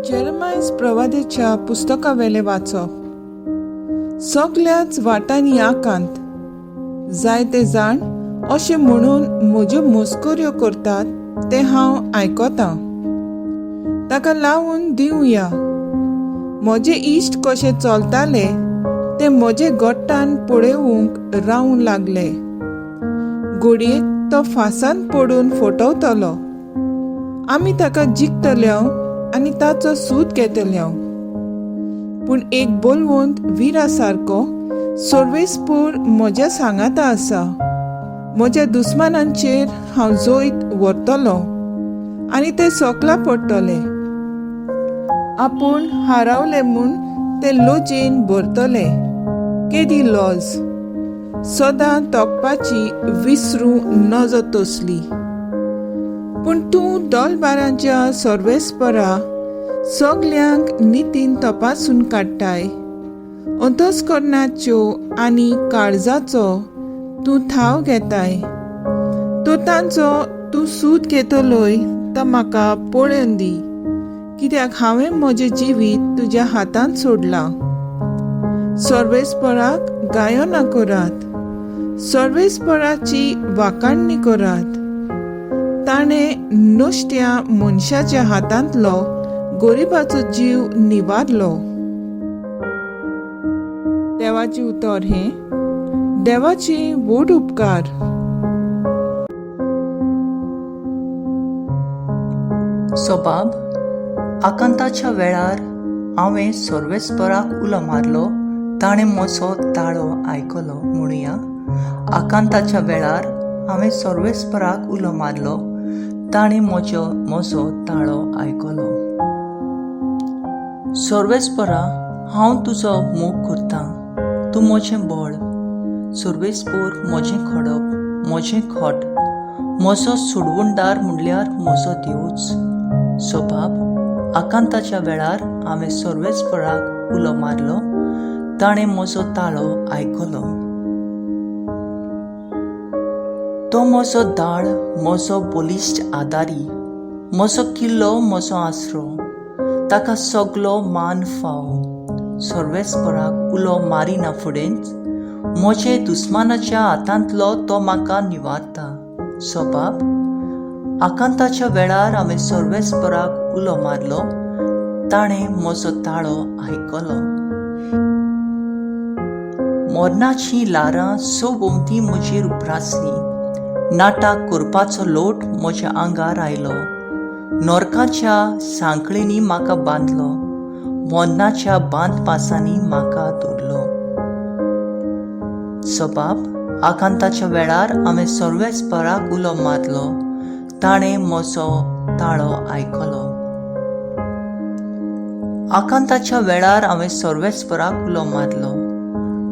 Jeremiah प्रवादेच्या पुस्तकावेले वाचप. सगळ्याच वाटांनी आकांत जायते जाण अशें म्हणून म्हज्यो मस्कऱ्यो करतात ते हांव आयकतां. ताका लावून दिवया. म्हजे इश्ट कशे चलताले ते म्हजे गोट्टान पळेवूंक रावूंक लागले. घडयेक तो फासान पडून फटवतलो. आमी ताका जिखतल्यो आनी ताचो सूद घेतल्यो. पूण एक बोलवंत विरा सारको सर्वेस्पूर म्हज्या सांगाता आसा. म्हज्या दुस्मानांचेर हांव जोईत व्हरतलो आनी ते सोकला पडटले. आपूण हारावले म्हूण ते लोचेन भरतले. केदी लॉज सदां तोकपाची विसरूं नजो तसली. पूण तूं दोलबारांच्या सर्वेस्परा सगल्यांक नितीन तपासून काडटाय. अंतस्करणाच्यो आनी काळजाचो तूं थाव घेताय. तो तांचो तूं सूद घेतलोय तो म्हाका पळोवन दी, कित्याक हांवें म्हजें जिवीत तुज्या हातांत सोडलां. सर्वेस्पराक गायो नाकोरात. सर्वेस्पराची वाखाणणी करात. ताणें नुस्त्या मनशाच्या हातांतलो गरीबाचो जीव निवारलो. देवाची उतर हे देवाची व्हड उपकार. सोबाब, आकांताच्या वेळार हांवें सर्वेस्पराक उलो मारलो, ताणें म्हजो ताळो आयकलो. म्हणुया, आकांताच्या वेळार हांवें सर्वेस्पराक उलो मारलो, ताणें म्हजो ताळो आयकलो. सर्वेस्परा, हांव तुजो मोग करतां. तूं म्हजें बळ. सर्वेस्पूर म्हजें खडप, म्हजें खोट, म्हजो सोडवणदार म्हणल्यार म्हजो देवूच. सोबाब, आकांताच्या वेळार हांवें सर्वेस्पराक उलो मारलो, ताणें म्हजो ताळो आयकलो. तो म्हजो दाळ, म्हजो बलिश्ट आदारी, म्हजो किल्लो, म्हजो आसरो. ताका सगलो मान फावो. सर्वेस्पराक उलो मारिना फुडेंच म्हजे दुस्मानाच्या हातांतलो तो म्हाका निवारता. सोबाब, आकांताच्या वेळार हांवें सर्वेस्पराक उलो मारलो, ताणें म्हजो ताळो आयकलो. मरणाची लारां सोबोमती म्हजेर उप्रासली. नाटक करपाचो लोट म्हज्या आंगार आयलो. नरकाच्या सांखळेंनी म्हाका बांदलो. मरणाच्या बांदपासांनी म्हाका धरलो. सोबाब, आकांताच्या वेळार हांवें सर्वेस्पराक उलो मारलो, ताणें म्हजो ताळो आयकलो. आकांताच्या वेळार हांवें सर्वेस्पराक उलो मारलो.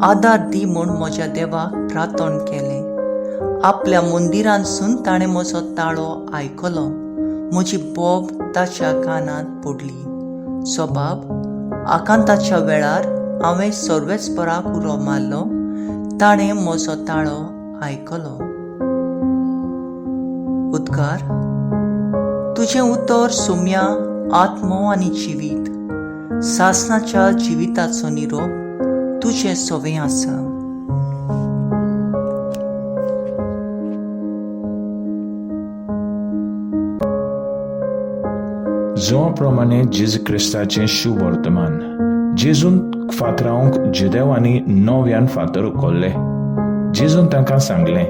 आदार दी म्हूण म्हज्या देवाक प्रार्थना केलें. आपल्या मंदिरांतसून ताणें म्हजो ताळो आयकलो. म्हजी बोब ताच्या कानांत पडली. सोबाब, आकांताच्या वेळार हांवें सर्वेस्पराक उलो मारलो, ताणें म्हजो ताळो आयकलो. उद्गार. तुजें उतर सोम्या, आत्मो आनी जिवीत. सासणाच्या जिविताचो निरोप तुजें सोवें आसा. जोवा प्रमाणे जेजू क्रिस्ताचें शुभ वर्तमान. जेजून फातरावंक जुदेवांनी नव्यान फातर उखल्ले. जेजून तांकां सांगलें,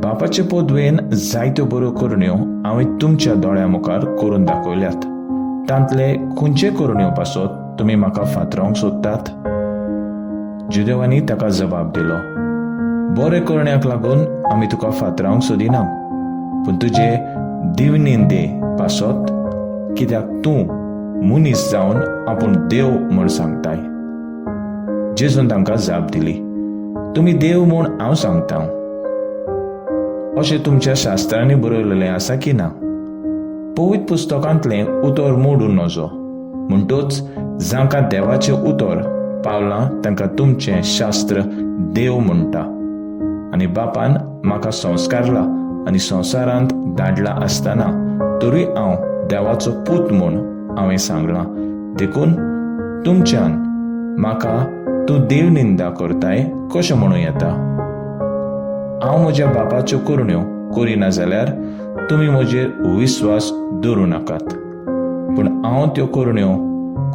बापाचे पोदवेन जायत्यो बऱ्यो करुण्यो हांवें तुमच्या दोळ्या मुखार करून दाखयल्यात. तांतले खंयचे करुण्यो पासत तुमी म्हाका फातरावंक सोदतात? जुदेवांनी ताका जबाब दिलो, बरे करण्याक लागून आमी तुका फातरावंक सोदिना, पूण तुजे दिवनींदे पासत, कित्याक तूं मनीस जावन आपूण देव म्हूण सांगताय. जेजून तांकां जाप दिली, तुमी देव म्हूण हांव सांगतां. अशें तुमच्या शास्त्रांनी बरयलेलें आसा की ना? पवित्र पुस्तकांतलें उतर मोडून नजो. म्हणटूच जांकां देवाचें उतर पावलां तांकां तुमचें शास्त्र देव म्हणटा. आनी बापान म्हाका संस्कारला आनी संवसारांत धाडला आसतना तरी हांव देवाचो पूत म्हूण हांवें सांगलां, देखून तुमच्यान म्हाका तूं देव निंदा करताय कशें म्हणूं येता. हांव म्हज्या बापाच्यो करुण्यो करिना जाल्यार तुमी म्हजेर विस्वास दवरूं नाकात. पूण हांव त्यो करुण्यो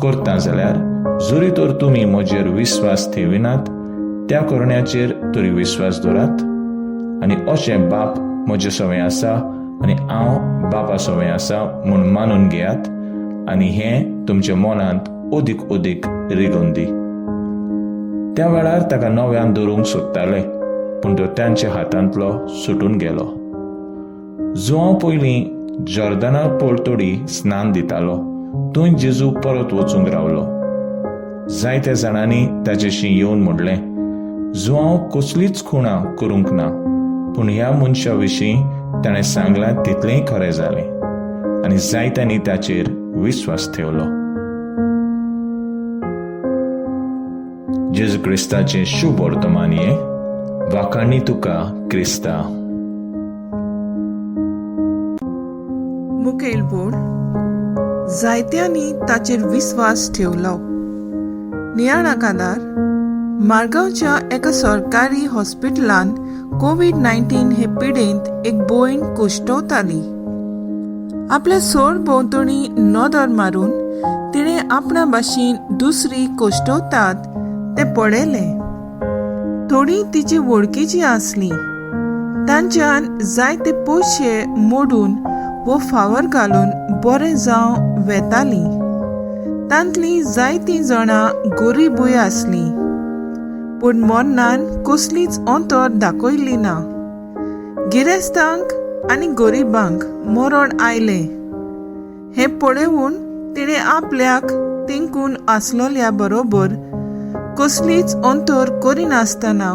करता जाल्यार जरी तर तुमी म्हजेर विस्वास ठेविनात, त्या करुण्याचेर तरी विस्वास दवरात. आनी अशें बाप म्हजे सवें आसा आनी हांव बापा सवें आसा म्हूण मानून घेयात, आनी हें तुमच्या मनांत ओदीक ओदीक रिगून दी. त्या वेळार ताका नव्यान दवरूंक सोदताले, पूण तो तांच्या हातांतलो सुटून गेलो. जो हांव पयलीं जॉर्दाना पळतोडी स्नान दितालो, थंय जेजू परत वचूंक रावलो. जायत्या जाणांनी ताचेशी येवन म्हणलें, जो हांव कसलीच खुणां करूंक ना, पूण ह्या मनशा विशीं ताणें सांगलां तितलेंय खरें जालें. आनी जायत्यांनी ताचेर विस्वास ठेवलो. जेजू क्रिस्ताचें शुभ वर्तमान हे वाखाणणी तुका क्रिस्ता. मुखेल बोड जायत्यांनी ताचेर विस्वास ठेवलो. नियाळकादार मारगांवच्या एका सरकारी हॉस्पिटलांत कोविड-19 हे पिडेंत एक भयण कुश्टवताली. आपल्या सोर भोंवतणी नदर मारून तिणें आपणा भाशेन दुसरी कुश्टवतात ते पळयलें. थोडी तिची वळखीची आसली. तांच्यान जायते पयशे मोडून वो फावर घालून बरें जावं वेताली. तांतली जायतीं जाणां गरीबूय आसलीं, पूण मरणान कसलीच अंतर दाखयली ना. गिरेस्तांक आनी गरिबांक मरण आयलें हें पळोवन तिणें आपल्याक तिंकून आसलोल्या बरोबर कसलीच अंतर करिनासतना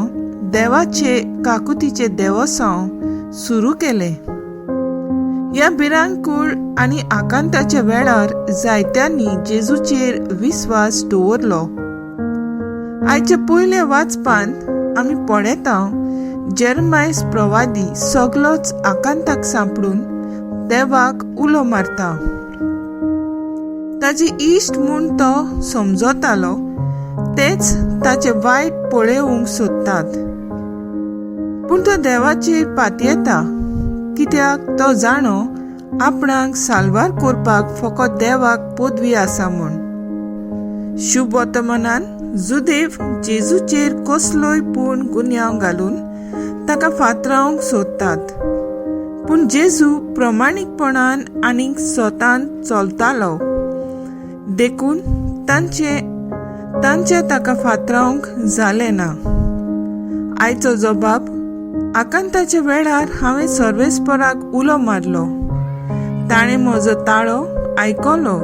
देवाचे काकुतीचे देवसांव सुरू केलें. ह्या भिरांकूळ आनी आकांताच्या वेळार जायत्यांनी जेजूचेर विस्वास दवरलो. आयच्या पयल्या वाचपांत आमी पळयता जेरमायस प्रवादी सगलोच आकांताक सांपडून देवाक उलो मारता. ताचे इश्ट म्हूण तो समजतालो तेच ताचे वायट पळोवंक सोदतात. पूण तो देवाचेर पातयेता, कित्याक तो जाणो आपणाक साल्वार करपाक फकत देवाक पदवी आसा म्हूण. शुभ वर्तमानान जुदेव जेजूचेर कसलोय पूण गुन्यांव घालून ताका फातरावंक सोदतात. पूण जेजू प्रमाणीकपणान आनी स्वतान चलतालो, देखून तांचे ताका फातरावंक जालें ना. आयचो जबाब आकांताच्या वेळार हांवें सर्वेस्पराक उलो मारलो. ताणें म्हजो ताळो आयकलो.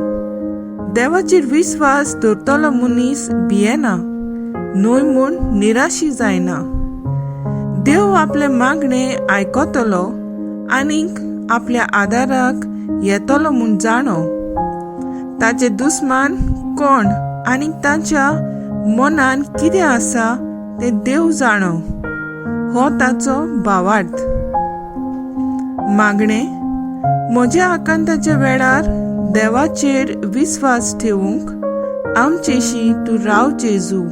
देवाचेर विस्वास दवरतलो मनीस भियेना, न्हय म्हूण निराशी जायना. देव आपले मागणें आयकतलो आनीक आपल्या आदाराक येतलो म्हूण जाणो. ताचे दुस्मान कोण आनीक तांच्या मनान कितें आसा तें देव जाणो. हो ताचो भावार्थ. मागणें म्हज्या आकांताच्या वेळार देवाचेर विस्वास ठेवूंक आमचेशी तूं राव जेजू.